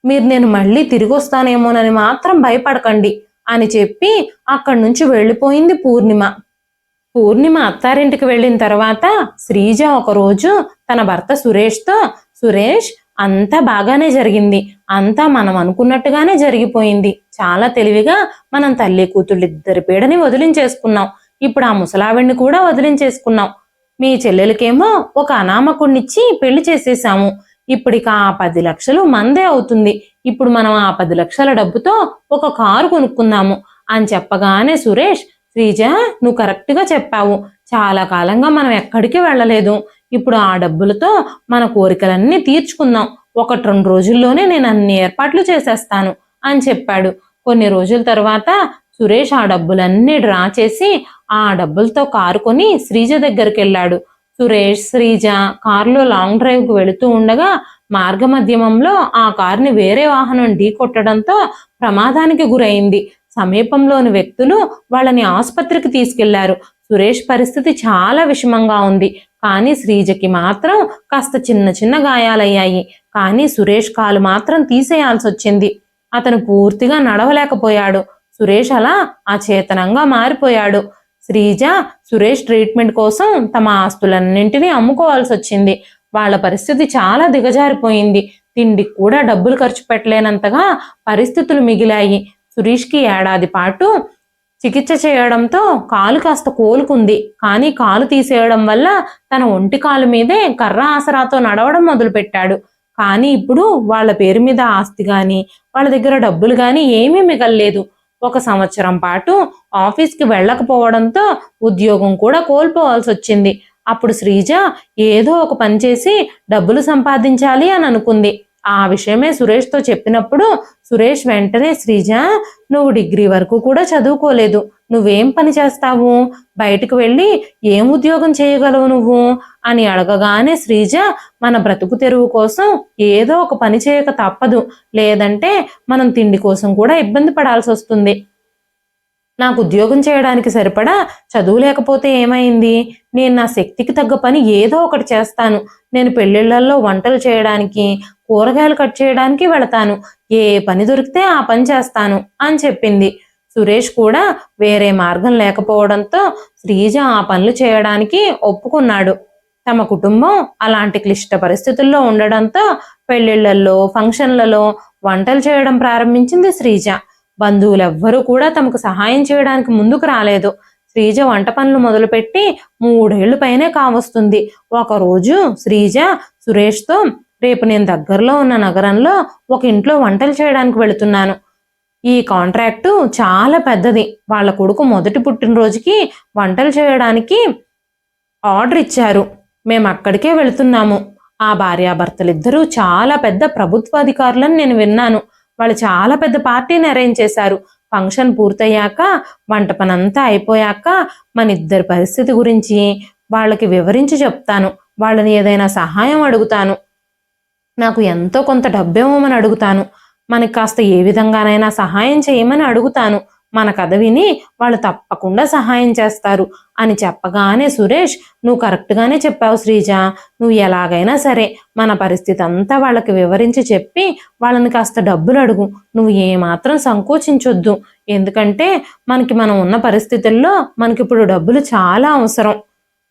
మీరు నేను మళ్ళీ తిరిగి వస్తానేమోనని మాత్రం భయపడకండి అని చెప్పి అక్కడి నుంచి వెళ్ళిపోయింది పూర్ణిమ. పూర్ణిమ అత్తారింటికి వెళ్ళిన తర్వాత శ్రీజ ఒకరోజు తన భర్త సురేష్తో, సురేష్ అంతా బాగానే జరిగింది, అంతా మనం అనుకున్నట్టుగానే జరిగిపోయింది. చాలా తెలివిగా మనం తల్లి కూతుళ్ళిద్దరి పీడని వదిలించేసుకున్నాం. ఇప్పుడు ఆ ముసలావిడిని కూడా వదిలించేసుకున్నాం. మీ చెల్లెలకేమో ఒక అనామకుడినిచ్చి పెళ్లి చేసేసాము. ఇప్పుడిక ఆ 10 లక్షలు మందే అవుతుంది. ఇప్పుడు మనం ఆ 10 లక్షల డబ్బుతో ఒక కారు కొనుక్కుందాము అని చెప్పగానే సురేష్, శ్రీజ నువ్వు కరెక్ట్గా చెప్పావు. చాలా కాలంగా మనం ఎక్కడికి వెళ్ళలేదు. ఇప్పుడు ఆ డబ్బులతో మన కోరికలన్నీ తీర్చుకుందాం. 1-2 రోజుల్లోనే నేను అన్ని ఏర్పాట్లు చేసేస్తాను అని చెప్పాడు. కొన్ని రోజుల తర్వాత సురేష్ ఆ డబ్బులన్నీ డ్రా చేసి ఆ డబ్బులతో కారు కొని శ్రీజ దగ్గరికి వెళ్ళాడు. సురేష్, శ్రీజ కారులో లాంగ్ డ్రైవ్కు వెళుతూ ఉండగా మార్గమధ్యమంలో ఆ కారుని వేరే వాహనం ఢీ కొట్టడంతో ప్రమాదానికి గురైంది. సమీపంలోని వ్యక్తులు వాళ్ళని ఆసుపత్రికి తీసుకెళ్లారు. సురేష్ పరిస్థితి చాలా విషమంగా ఉంది. కానీ శ్రీజకి మాత్రం కాస్త చిన్న చిన్న గాయాలయ్యాయి. కానీ సురేష్ కాలు మాత్రం తీసేయాల్సి వచ్చింది. అతను పూర్తిగా నడవలేకపోయాడు. సురేష్ అలా అచేతనంగా మారిపోయాడు. శ్రీజ, సురేష్ ట్రీట్మెంట్ కోసం తమ ఆస్తులన్నింటినీ అమ్ముకోవాల్సి వచ్చింది. వాళ్ళ పరిస్థితి చాలా దిగజారిపోయింది. తిండికి కూడా డబ్బులు ఖర్చు పెట్టలేనంతగా పరిస్థితులు మిగిలాయి. సురేష్కి 1 ఏడాది పాటు చికిత్స చేయడంతో కాలు కాస్త కోలుకుంది. కానీ కాలు తీసేయడం వల్ల తన ఒంటి కాలు మీదే కర్ర ఆసరాతో నడవడం మొదలుపెట్టాడు. కానీ ఇప్పుడు వాళ్ళ పేరు మీద ఆస్తి గాని వాళ్ళ దగ్గర డబ్బులు గాని ఏమీ మిగల్లేదు. 1 సంవత్సరం పాటు ఆఫీస్కి వెళ్ళకపోవడంతో ఉద్యోగం కూడా కోల్పోవాల్సి వచ్చింది. అప్పుడు శ్రీజ ఏదో ఒక పని చేసి డబ్బులు సంపాదించాలి అని అనుకుంది. ఆ విషయమే సురేష్తో చెప్పినప్పుడు సురేష్ వెంటనే, శ్రీజ నువ్వు డిగ్రీ వరకు కూడా చదువుకోలేదు, నువ్వేం పని చేస్తావు? బయటకు వెళ్ళి ఏం ఉద్యోగం చేయగలవు నువ్వు అని అడగగానే శ్రీజ, మన బ్రతుకు తెరువు కోసం ఏదో ఒక పని చేయక తప్పదు, లేదంటే మనం తిండి కోసం కూడా ఇబ్బంది పడాల్సి వస్తుంది. నాకు ఉద్యోగం చేయడానికి సరిపడా చదువు లేకపోతే ఏమైంది? నేను నా శక్తికి తగ్గ పని ఏదో ఒకటి చేస్తాను. నేను పెళ్లిళ్లలో వంటలు చేయడానికి, కూరగాయలు కట్ చేయడానికి వెళతాను. ఏ పని దొరికితే ఆ పని చేస్తాను అని చెప్పింది. సురేష్ కూడా వేరే మార్గం లేకపోవడంతో శ్రీజ ఆ పనులు చేయడానికి ఒప్పుకున్నాడు. తమ కుటుంబం అలాంటి క్లిష్ట పరిస్థితుల్లో ఉండడంతో పెళ్లిళ్లలో, ఫంక్షన్లలో వంటలు చేయడం ప్రారంభించింది శ్రీజ. బంధువులెవ్వరూ కూడా తమకు సహాయం చేయడానికి ముందుకు రాలేదు. శ్రీజ వంట పనులు మొదలుపెట్టి 3 ఏళ్లు పైనే కావస్తుంది. ఒకరోజు శ్రీజ సురేష్తో, రేపు నేను దగ్గరలో ఉన్న నగరంలో ఒక ఇంట్లో వంటలు చేయడానికి వెళుతున్నాను. ఈ కాంట్రాక్టు చాలా పెద్దది. వాళ్ళ కొడుకు మొదటి పుట్టినరోజుకి వంటలు చేయడానికి ఆర్డర్ ఇచ్చారు. మేము అక్కడికే వెళుతున్నాము. ఆ భార్యాభర్తలిద్దరూ చాలా పెద్ద ప్రభుత్వాధికారులని నేను విన్నాను. వాళ్ళు చాలా పెద్ద పార్టీని అరేంజ్ చేశారు. ఫంక్షన్ పూర్తయ్యాక, వంట పనంతా అయిపోయాక మన ఇద్దరి పరిస్థితి గురించి వాళ్ళకి వివరించి చెప్తాను. వాళ్ళని ఏదైనా సహాయం అడుగుతాను. నాకు ఎంతో కొంత డబ్బేమోమని అడుగుతాను. మనకి కాస్త ఏ విధంగానైనా సహాయం చేయమని అడుగుతాను. మన కథ విని వాళ్ళు తప్పకుండా సహాయం చేస్తారు అని చెప్పగానే సురేష్, నువ్వు కరెక్ట్గానే చెప్పావు శ్రీజ. నువ్వు ఎలాగైనా సరే మన పరిస్థితి అంతా వాళ్ళకి వివరించి చెప్పి వాళ్ళని కాస్త డబ్బులు అడుగు. నువ్వు ఏమాత్రం సంకోచించొద్దు. ఎందుకంటే మనం ఉన్న పరిస్థితుల్లో మనకిప్పుడు డబ్బులు చాలా అవసరం.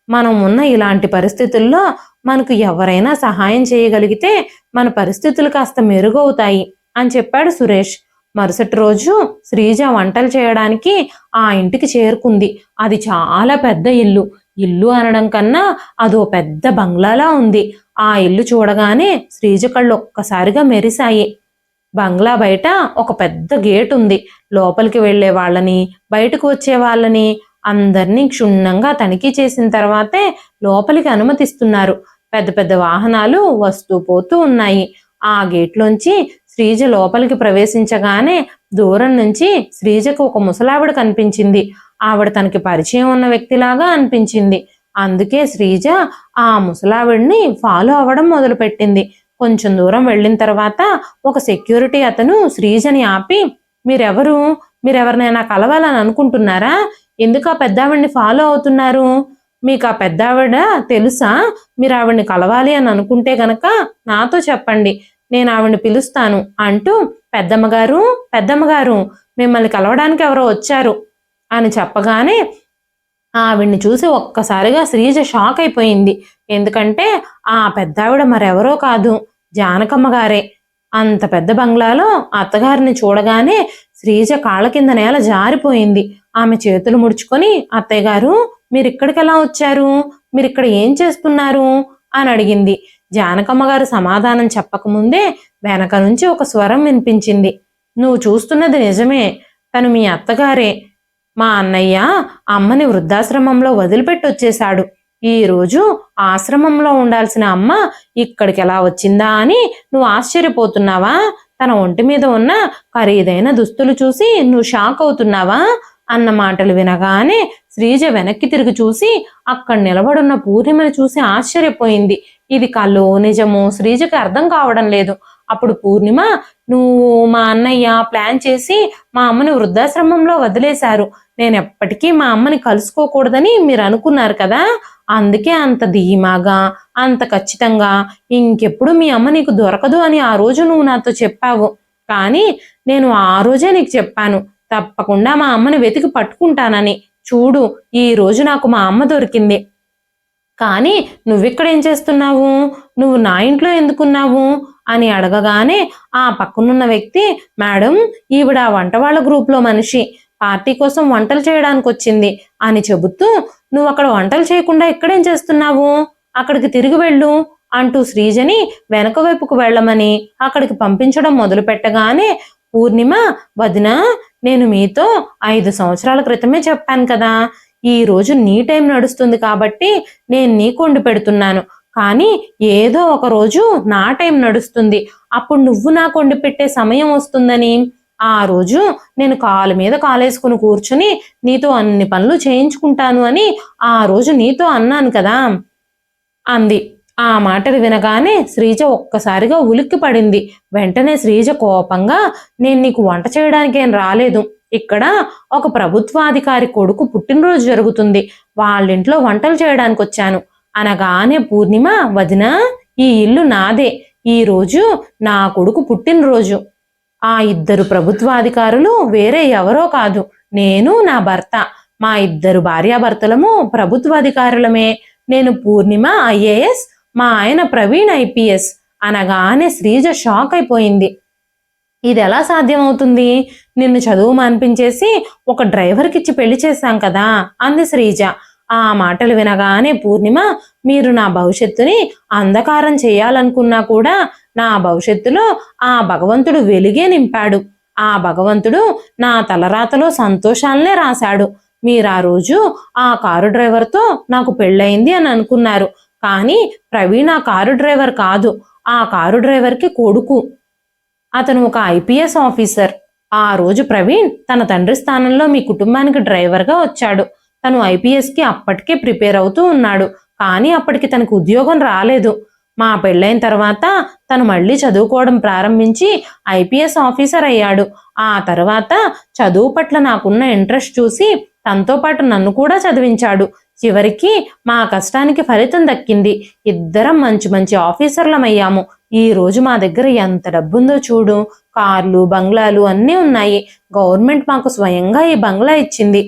మనం ఉన్న ఇలాంటి పరిస్థితుల్లో మనకు ఎవరైనా సహాయం చేయగలిగితే మన పరిస్థితులు కాస్త మెరుగవుతాయి అని చెప్పాడు సురేష్. మరుసటి రోజు శ్రీజ వంటలు చేయడానికి ఆ ఇంటికి చేరుకుంది. అది చాలా పెద్ద ఇల్లు. ఇల్లు అనడం కన్నా అదో పెద్ద బంగ్లాలా ఉంది. ఆ ఇల్లు చూడగానే శ్రీజ కళ్ళు ఒక్కసారిగా మెరిశాయి. బంగ్లా బయట ఒక పెద్ద గేట్ ఉంది. లోపలికి వెళ్లే వాళ్ళని, బయటకు వచ్చే వాళ్ళని అందరినీ క్షుణ్ణంగా తనిఖీ చేసిన తర్వాతే లోపలికి అనుమతిస్తున్నారు. పెద్ద పెద్ద వాహనాలు వస్తూ పోతూ ఉన్నాయి. ఆ గేట్లోంచి శ్రీజ లోపలికి ప్రవేశించగానే దూరం నుంచి శ్రీజకు ఒక ముసలావిడ కనిపించింది. ఆవిడ తనకి పరిచయం ఉన్న వ్యక్తిలాగా అనిపించింది. అందుకే శ్రీజ ఆ ముసలావిడిని ఫాలో అవ్వడం మొదలుపెట్టింది. కొంచెం దూరం వెళ్ళిన తర్వాత ఒక సెక్యూరిటీ అతను శ్రీజని ఆపి, మీరెవరినైనా కలవాలని అనుకుంటున్నారా? ఎందుకు ఆ పెద్దావిడిని ఫాలో అవుతున్నారు? మీకు ఆ పెద్దావిడ తెలుసా? మీరు ఆవిడ్ని కలవాలి అని అనుకుంటే గనక నాతో చెప్పండి, నేను ఆవిడ్ని పిలుస్తాను అంటూ, పెద్దమ్మగారు మిమ్మల్ని కలవడానికి ఎవరో వచ్చారు అని చెప్పగానే ఆవిడ్ని చూసి ఒక్కసారిగా శ్రీజ షాక్ అయిపోయింది. ఎందుకంటే ఆ పెద్దావిడ మరెవరో కాదు, జానకమ్మ గారే. అంత పెద్ద బంగ్లాలో అత్తగారిని చూడగానే శ్రీజ కాళ్ళ కింద నేల జారిపోయింది. ఆమె చేతులు ముడుచుకొని, అత్తయ్య గారు మీరిక్కడికి ఎలా వచ్చారు? మీరిక్కడ ఏం చేస్తున్నారు అని అడిగింది. జానకమ్మ గారు సమాధానం చెప్పకముందే వెనక నుంచి ఒక స్వరం వినిపించింది. నువ్వు చూస్తున్నది నిజమే, తను మీ అత్తగారే. మా అన్నయ్య అమ్మని వృద్ధాశ్రమంలో వదిలిపెట్టి వచ్చేశాడు. ఈరోజు ఆశ్రమంలో ఉండాల్సిన అమ్మ ఇక్కడికి ఎలా వచ్చిందా అని నువ్వు ఆశ్చర్యపోతున్నావా? తన ఒంటి మీద ఉన్న ఖరీదైన దుస్తులు చూసి నువ్వు షాక్ అవుతున్నావా అన్న మాటలు వినగానే శ్రీజ వెనక్కి తిరిగి చూసి అక్కడ నిలబడున్న పూర్ణిమని చూసి ఆశ్చర్యపోయింది. ఇది కల్లో నిజమో శ్రీజకి అర్థం కావడం లేదు. అప్పుడు పూర్ణిమ, నువ్వు మా అన్నయ్య ప్లాన్ చేసి మా అమ్మని వృద్ధాశ్రమంలో వదిలేశారు. నేను ఎప్పటికీ మా అమ్మని కలుసుకోకూడదని మీరు అనుకున్నారు కదా, అందుకే అంత ధీమాగా, అంత ఖచ్చితంగా ఇంకెప్పుడు మీ అమ్మ నీకు దొరకదు అని ఆ రోజు నువ్వు నాతో చెప్పావు. కానీ నేను ఆ రోజే నీకు చెప్పాను, తప్పకుండా మా అమ్మని వెతికి పట్టుకుంటానని. చూడు, ఈ రోజు నాకు మా అమ్మ దొరికింది. కానీ నువ్విక్కడేం చేస్తున్నావు? నువ్వు నా ఇంట్లో ఎందుకున్నావు అని అడగగానే ఆ పక్కనున్న వ్యక్తి, మేడం, ఈవిడ వంటవాళ్ళ గ్రూప్లో మనిషి, పార్టీ కోసం వంటలు చేయడానికి వచ్చింది అని చెబుతూ, నువ్వు అక్కడ వంటలు చేయకుండా ఇక్కడేం చేస్తున్నావు? అక్కడికి తిరిగి వెళ్ళు అంటూ శ్రీజని వెనక వైపుకు వెళ్ళమని అక్కడికి పంపించడం మొదలు పెట్టగానే పూర్ణిమ, వదినా, నేను మీతో 5 సంవత్సరాల క్రితమే చెప్పాను కదా, ఈ రోజు నీ టైం నడుస్తుంది కాబట్టి నేను నీకు వండి పెడుతున్నాను. కానీ ఏదో ఒక రోజు నా టైం నడుస్తుంది, అప్పుడు నువ్వు నాకు వండి పెట్టే సమయం వస్తుందని. ఆ రోజు నేను కాలు మీద కాలేసుకుని కూర్చుని నీతో అన్ని పనులు చేయించుకుంటాను అని ఆ రోజు నీతో అన్నాను కదా అంది. ఆ మాటలు వినగానే శ్రీజ ఒక్కసారిగా ఉలిక్కి పడింది. వెంటనే శ్రీజ కోపంగా, నేను నీకు వంట చేయడానికేం రాలేదు, ఇక్కడ ఒక ప్రభుత్వాధికారి కొడుకు పుట్టినరోజు జరుగుతుంది, వాళ్ళింట్లో వంటలు చేయడానికి వచ్చాను అనగానే పూర్ణిమ, వదినా, ఈ ఇల్లు నాదే, ఈ రోజు నా కొడుకు పుట్టినరోజు. ఆ 2 ప్రభుత్వాధికారులు వేరే ఎవరో కాదు, నేను, నా భర్త. మా 2 భార్యాభర్తలము ప్రభుత్వాధికారులమే. నేను పూర్ణిమ IAS, మా ఆయన ప్రవీణ్ IPS అనగానే శ్రీజ షాక్ అయిపోయింది. ఇది ఎలా సాధ్యమవుతుంది? నిన్ను చదువు మానిపించేసి ఒక డ్రైవర్కి ఇచ్చి పెళ్లి చేశాం కదా అంది శ్రీజ. ఆ మాటలు వినగానే పూర్ణిమ, మీరు నా భవిష్యత్తుని అంధకారం చేయాలనుకున్నా కూడా నా భవిష్యత్తులో ఆ భగవంతుడు వెలుగే నింపాడు. ఆ భగవంతుడు నా తలరాతలో సంతోషాలనే రాశాడు. మీరు ఆ రోజు ఆ కారు డ్రైవర్తో నాకు పెళ్ళయింది అని అనుకున్నారు. కానీ ప్రవీణ్ ఆ కారు డ్రైవర్ కాదు, ఆ కారు డ్రైవర్కి కొడుకు. అతను ఒక ఐపీఎస్ ఆఫీసర్. ఆ రోజు ప్రవీణ్ తన తండ్రి స్థానంలో మీ కుటుంబానికి డ్రైవర్గా వచ్చాడు. తను ఐపీఎస్కి అప్పటికే ప్రిపేర్ అవుతూ ఉన్నాడు. కానీ అప్పటికి తనకు ఉద్యోగం రాలేదు. మా పెళ్ళైన తర్వాత తను మళ్ళీ చదువుకోవడం ప్రారంభించి ఐపీఎస్ ఆఫీసర్ అయ్యాడు. ఆ తర్వాత చదువు పట్ల నాకున్న ఇంట్రెస్ట్ చూసి తనతో పాటు నన్ను కూడా చదివించాడు. చివరికి మా కష్టానికి ఫలితం దక్కింది. ఇద్దరం మంచి మంచి ఆఫీసర్లమయ్యాము. ఈ రోజు మా దగ్గర ఎంత డబ్బుందో చూడు. కార్లు, బంగ్లాలు అన్నీ ఉన్నాయి. గవర్నమెంట్ మాకు స్వయంగా ఈ బంగ్లా ఇచ్చింది.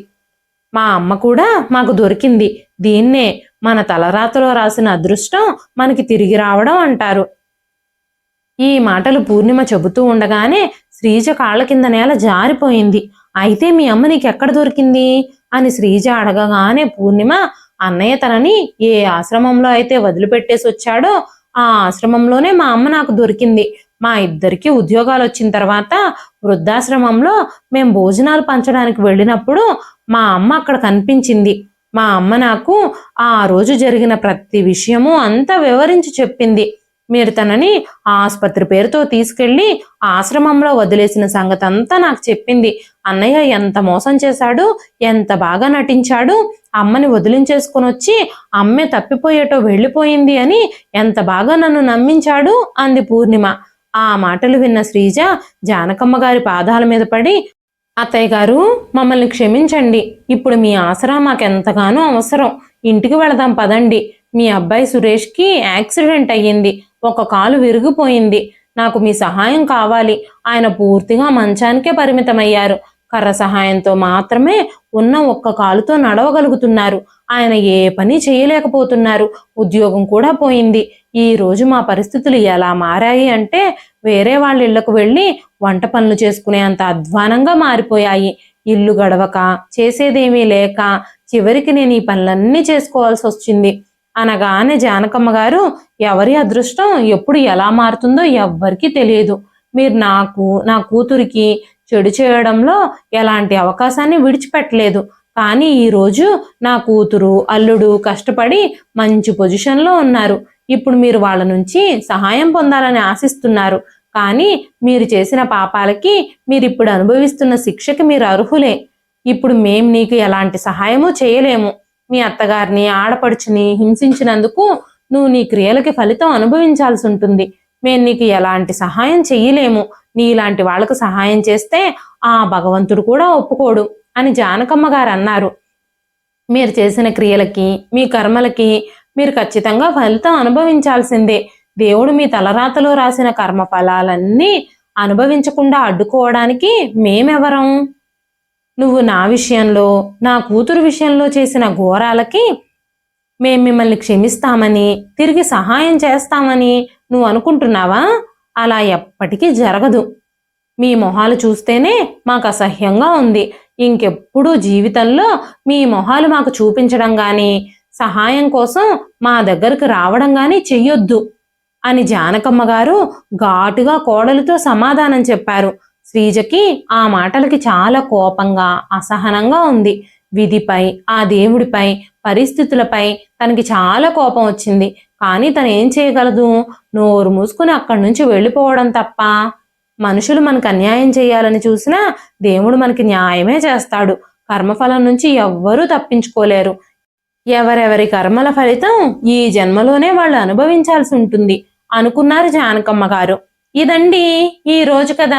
మా అమ్మ కూడా మాకు దొరికింది. దీన్నే మన తలరాతలో రాసిన అదృష్టం మనకి తిరిగి రావడం అంటారు. ఈ మాటలు పూర్ణిమ చెబుతూ ఉండగానే శ్రీజ కాళ్ళ కింద నేల జారిపోయింది. అయితే మీ అమ్మ నీకెక్కడ దొరికింది అని శ్రీజ అడగగానే పూర్ణిమ, అన్నయ్య తనని ఏ ఆశ్రమంలో అయితే వదిలిపెట్టేసి వచ్చాడో ఆ ఆశ్రమంలోనే మా అమ్మ నాకు దొరికింది. మా ఇద్దరికి ఉద్యోగాలు వచ్చిన తర్వాత వృద్ధాశ్రమంలో మేం భోజనాలు పంచడానికి వెళ్ళినప్పుడు మా అమ్మ అక్కడ కనిపించింది. మా అమ్మ నాకు ఆ రోజు జరిగిన ప్రతి విషయము అంతా వివరించి చెప్పింది. మీరు తనని ఆసుపత్రి పేరుతో తీసుకెళ్లి ఆశ్రమంలో వదిలేసిన సంగతి అంతా నాకు చెప్పింది. అన్నయ్య ఎంత మోసం చేశాడు, ఎంత బాగా నటించాడు, అమ్మని వదిలించేసుకొని వచ్చి అమ్మే తప్పిపోయేటో వెళ్ళిపోయింది అని ఎంత బాగా నన్ను నమ్మించాడు అంది పూర్ణిమ. ఆ మాటలు విన్న శ్రీజ జానకమ్మ గారి పాదాల మీద పడి, అత్తయ్య గారు, మమ్మల్ని క్షమించండి. ఇప్పుడు మీ ఆసరా మాకెంతగానో అవసరం. ఇంటికి వెళదాం పదండి. మీ అబ్బాయి సురేష్కి యాక్సిడెంట్ అయ్యింది. ఒక కాలు విరిగిపోయింది. నాకు మీ సహాయం కావాలి. ఆయన పూర్తిగా మంచానికే పరిమితమయ్యారు. కర్ర సహాయంతో మాత్రమే ఉన్న ఒక్క కాలుతో నడవగలుగుతున్నారు. ఆయన ఏ పని చేయలేకపోతున్నారు. ఉద్యోగం కూడా పోయింది. ఈ రోజు మా పరిస్థితులు ఎలా మారాయి అంటే వేరే వాళ్ళ ఇళ్లకు వెళ్ళి వంట పనులు చేసుకునే అంత అధ్వానంగా మారిపోయాయి. ఇల్లు గడవక, చేసేదేమీ లేక చివరికి నేను ఈ పనులన్నీ చేసుకోవాల్సి వచ్చింది అనగానే జానకమ్మ గారు, ఎవరి అదృష్టం ఎప్పుడు ఎలా మారుతుందో ఎవ్వరికీ తెలియదు. మీరు నాకు, నా కూతురికి చెడు చేయడంలో ఎలాంటి అవకాశాన్ని విడిచిపెట్టలేదు. కానీ ఈరోజు నా కూతురు, అల్లుడు కష్టపడి మంచి పొజిషన్లో ఉన్నారు. ఇప్పుడు మీరు వాళ్ళ నుంచి సహాయం పొందాలని ఆశిస్తున్నారు. కానీ మీరు చేసిన పాపాలకి, మీరిప్పుడు అనుభవిస్తున్న శిక్షకి మీరు అర్హులే. ఇప్పుడు మేం నీకు ఎలాంటి సహాయము చేయలేము. మీ అత్తగారిని, ఆడపడుచుని హింసించినందుకు నువ్వు నీ క్రియలకి ఫలితం అనుభవించాల్సి ఉంటుంది. మేము నీకు ఎలాంటి సహాయం చెయ్యలేము. నీలాంటి వాళ్ళకు సహాయం చేస్తే ఆ భగవంతుడు కూడా ఒప్పుకోడు అని జానకమ్మ గారు అన్నారు. మీరు చేసిన క్రియలకి, మీ కర్మలకి మీరు ఖచ్చితంగా ఫలితం అనుభవించాల్సిందే. దేవుడు మీ తలరాతలో రాసిన కర్మ ఫలాలన్నీ అనుభవించకుండా అడ్డుకోవడానికి మేమెవరం? నువ్వు నా విషయంలో, నా కూతురు విషయంలో చేసిన ఘోరాలకి మేం మిమ్మల్ని క్షమిస్తామని, తిరిగి సహాయం చేస్తామని నువ్వు అనుకుంటున్నావా? అలా ఎప్పటికీ జరగదు. మీ మొహాలు చూస్తేనే మాకు అసహ్యంగా ఉంది. ఇంకెప్పుడూ జీవితంలో మీ మొహాలు మాకు చూపించడం గాని, సహాయం కోసం మా దగ్గరకు రావడం గాని చెయ్యొద్దు అని జానకమ్మ గారు ఘాటుగా కోడలితో సమాధానం చెప్పారు. శ్రీజకి ఆ మాటలకి చాలా కోపంగా, అసహనంగా ఉంది. విధిపై, ఆ దేవుడిపై, పరిస్థితులపై తనకి చాలా కోపం వచ్చింది. కానీ తను ఏం చేయగలదు? నోరు మూసుకుని అక్కడి నుంచి వెళ్ళిపోవడం తప్ప. మనుషులు మనకు అన్యాయం చేయాలని చూసినా దేవుడు మనకి న్యాయమే చేస్తాడు. కర్మఫలం నుంచి ఎవ్వరూ తప్పించుకోలేరు. ఎవరెవరి కర్మల ఫలితం ఈ జన్మలోనే వాళ్ళు అనుభవించాల్సి ఉంటుంది అనుకున్నారు జానకమ్మ గారు. ఇదండి ఈ రోజు కథ.